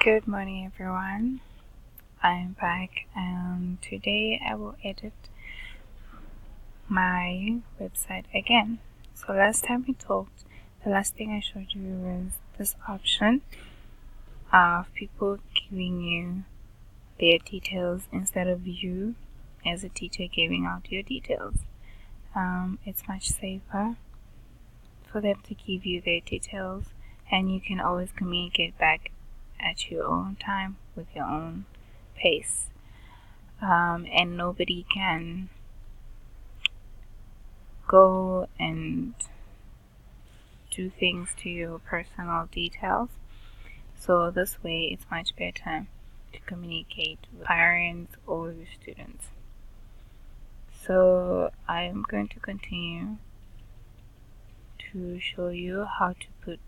Good morning, everyone. I'm back, and today I will edit my website again. So, last time we talked, the last thing I showed you was this option of people giving you their details instead of you as a teacher giving out your details. It's much safer for them to give you their details, and you can always communicate back at your own time with your own pace. And nobody can go and do things to your personal details. So this way it's much better to communicate with parents or your students. So I'm going to continue to show you how to put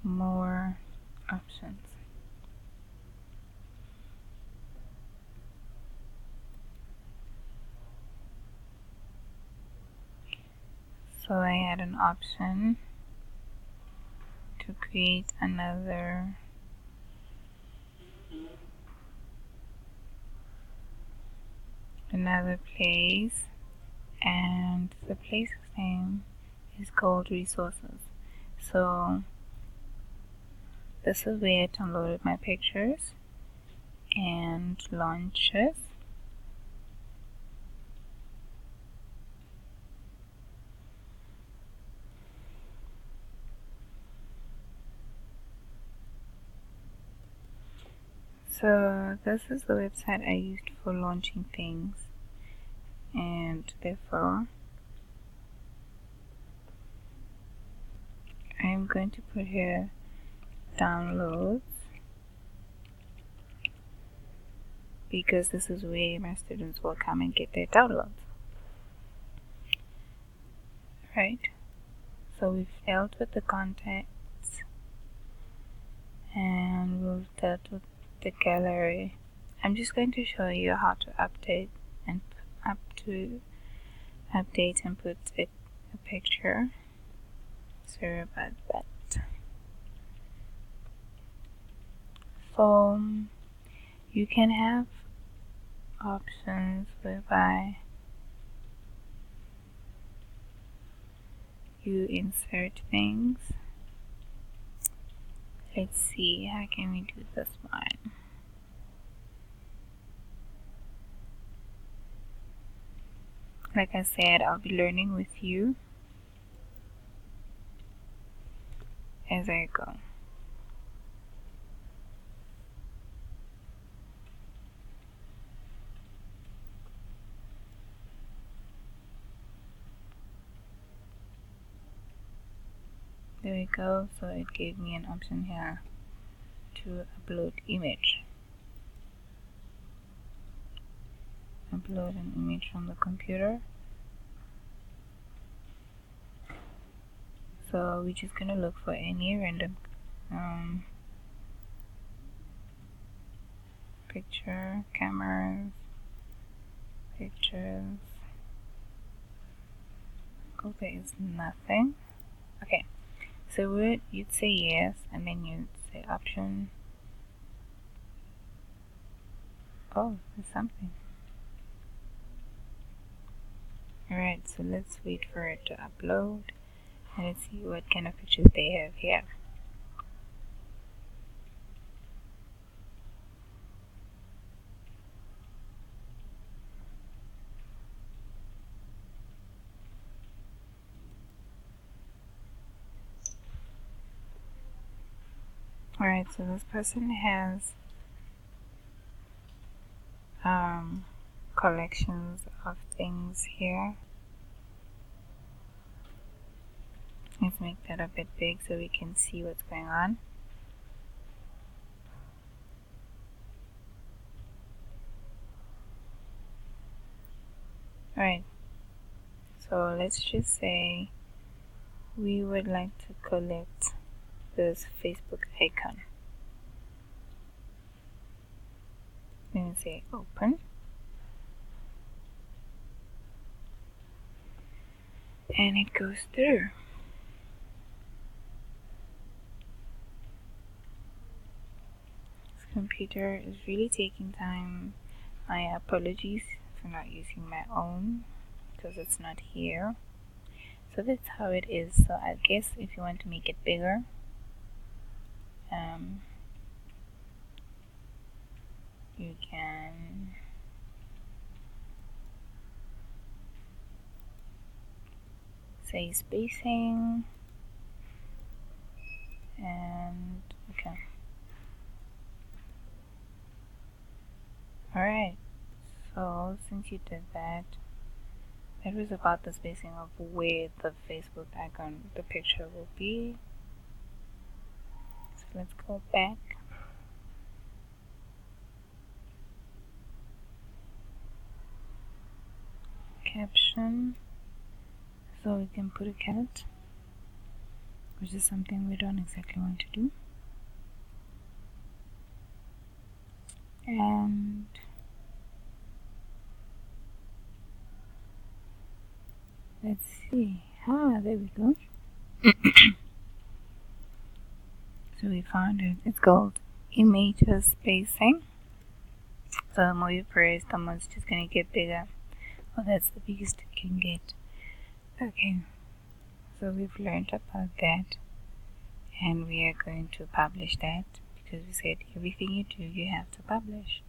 more options. So I had an option to create another place, and the place's name is called Resources. So this is where I downloaded my pictures and launches. So this is the website I used for launching things, and therefore I'm going to put here downloads, because this is where my students will come and get their downloads. Right, so we've dealt with the contents and we've dealt with the gallery. I'm just going to show you how to update and put a picture. Sorry about that. So you can have options whereby you insert things. Let's see, how can we do this one? Like I said, I'll be learning with you as I go. There we go. So it gave me an option here to upload image. Upload an image from the computer. So we're just gonna look for any random picture, cameras, pictures. Oh, there is nothing. Okay, so you'd say yes, and then you'd say option. Oh, there's something. Alright, so let's wait for it to upload, and let's see what kind of pictures they have here. Alright, so this person has collections of things here. Let's make that a bit big so we can see what's going on. Alright, so let's just say we would like to collect this Facebook icon. Then say open, and it goes through. computer is really taking time. My apologies for not using my own because it's not here. So that's how it is. So I guess if you want to make it bigger, you can say spacing and okay. Alright, so since you did that, it was about the spacing of where the Facebook icon, the picture will be. So let's go back. Caption. So we can put a cat, which is something we don't exactly want to do. And let's see. There we go. So we found it. It's called images spacing. So the more you press, the more it's just gonna get bigger. Well, that's the biggest it can get. Okay. So we've learned about that, and we are going to publish that because we said everything you do, you have to publish.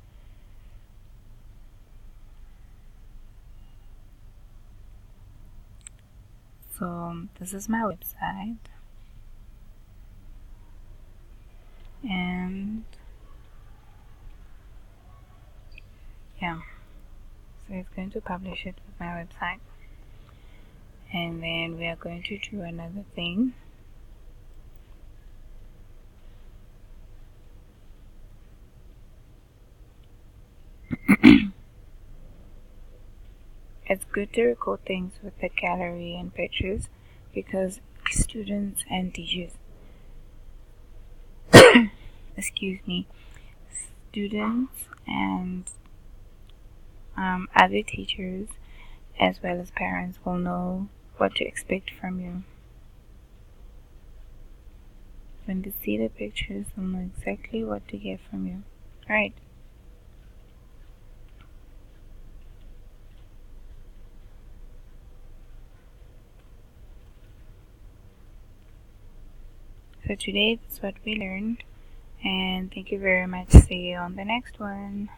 So this is my website, and yeah, so it's going to publish it with my website, and then we are going to do another thing. It's good to record things with the gallery and pictures because students and teachers excuse me, students and other teachers as well as parents will know what to expect from you. When they see the pictures, they'll know exactly what to get from you. Right. So today that's what we learned, and thank you very much. See you on the next one.